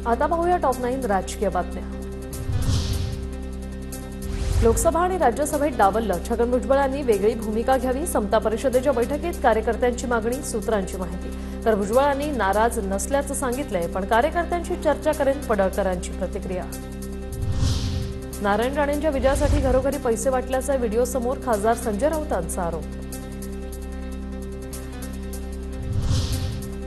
आता पाहूया टॉप 9 राजकीय बातम्या। लोकसभा आणि राज्यसभेत डावललं, छगन भुजबळांनी वेगळी भूमिका घ्यावी। समता परिषदेच्या बैठकीत कार्यकर्त्यांची मागणी, सूत्रांची माहिती। तर भुजबळांनी नाराज नसल्याचं सांगितलंय, पण कार्यकर्त्यांशी चर्चा करेन, पडळकरांची प्रतिक्रिया। नारायण राणेंच्या विजयासाठी घरोघरी पैसे वाटल्याचा व्हिडिओ समोर, खासदार संजय राऊतांचा आरोप।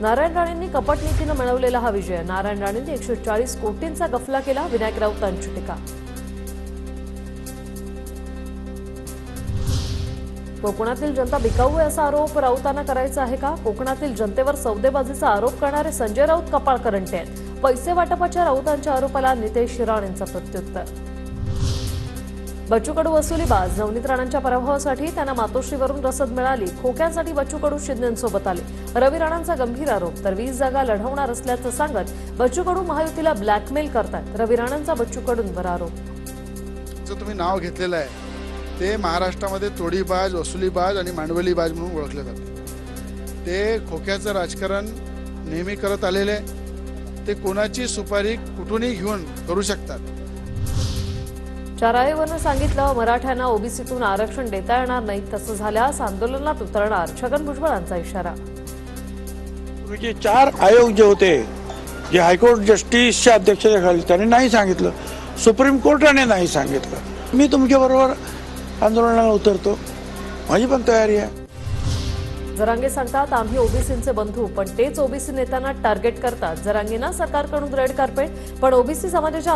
नारायण राणेंनी कपट नीतीनं मिळवलेला हा विजय। नारायण राणेंनी 140 कोटींचा गफला केला, विनायक राऊतांची टीका। कोकणातील जनता बिकाऊ आहे असा आरोप राऊतांना करायचा आहे का? कोकणातील जनतेवर सौदेबाजीचा आरोप करणारे संजय राऊत कपाळ करंटे आहेत। पैसे वाटपाच्या राऊतांच्या आरोपाला नितेश राणेंचं प्रत्युत्तर। बच्चू कडू वसुलीबाज, नवनीत राणांच्या पराभवासाठी त्यांना मातोश्रीवरून रसद मिळाली। खोक्यासाठी बच्चू कडू शिंदेंसोबत आले, रवी राणांचा गंभीर आरोप। तर 20 जागा लढवणार असल्याचं सांगत बच्चू कडू महायुतीला ब्लॅकमेल करतात, रवी राणांचा बच्चू कडूंवर आरोप। जो तुम्ही नाव घेतलेलं आहे ते महाराष्ट्रामध्ये तोडीबाज, वसुलीबाज आणि मांडवलीबाज म्हणून ओळखले जाते। ते खोक्याचं राजकारण नेहमी करत आलेले, ते कोणाची सुपारी कुठूनही घेऊन करू शकतात। चाराईवरनं सांगितलं, मराठ्यांना ओबीसीतून आरक्षण देता येणार नाही, तसं झाल्यास आंदोलनात उतरणार, छगन भुजबळांचा इशारा। पूर्वीचे 4 आयोग जे होते, जे हायकोर्ट जस्टिसच्या अध्यक्षतेखाली, त्यांनी नाही सांगितलं, सुप्रीम कोर्टाने नाही सांगितलं। मी तुमच्याबरोबर आंदोलनाला उतरतो, माझी पण तयारी आहे। जरांगे सांगतात, आम्ही ओबीसींचे बंधू, पण तेच ओबीसी नेत्यांना टार्गेट करतात। जरांगेंना सरकारकडून रेड कार्पेट, पण ओबीसी समाजाच्या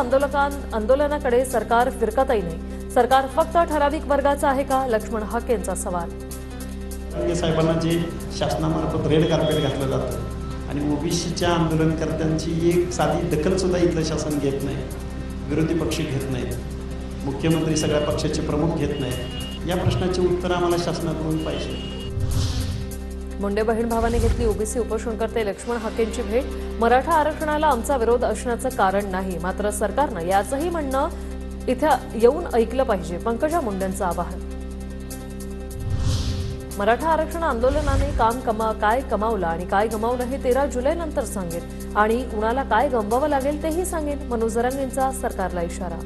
आंदोलनाकडे सरकार फिरकतही नाही। सरकार फक्त ठराविक वर्गाचं आहे का? लक्ष्मण हाकेंचा सवाल। जरांगे साहेबांना जे शासनामार्फत रेड कार्पेट घातलं जातं आणि ओबीसीच्या आंदोलनकर्त्यांची एक साधी दखल सुद्धा इथलं शासन घेत नाही, विरोधी पक्ष घेत नाहीत, मुख्यमंत्री सगळ्या पक्षाचे प्रमुख घेत नाहीत। या प्रश्नाचे उत्तर आम्हाला शासनाकडून पाहिजे। मुंडे बहीण भावाने घेतली ओबीसी उपोषणकर्ते लक्ष्मण हाकेंची भेट। मराठा आरक्षणाला आमचा विरोध असण्याचं कारण नाही, मात्र सरकारनं याचंही म्हणणं इथं येऊन ऐकलं पाहिजे, पंकजा मुंडेंचं आवाहन। मराठा आरक्षण आंदोलनाने काय कमावलं आणि काय गमावलं हे 13 जुलैनंतर सांगेन, आणि कुणाला काय गमवावं लागेल तेही सांगेन, मनोज जरांगेंचा सरकारला इशारा।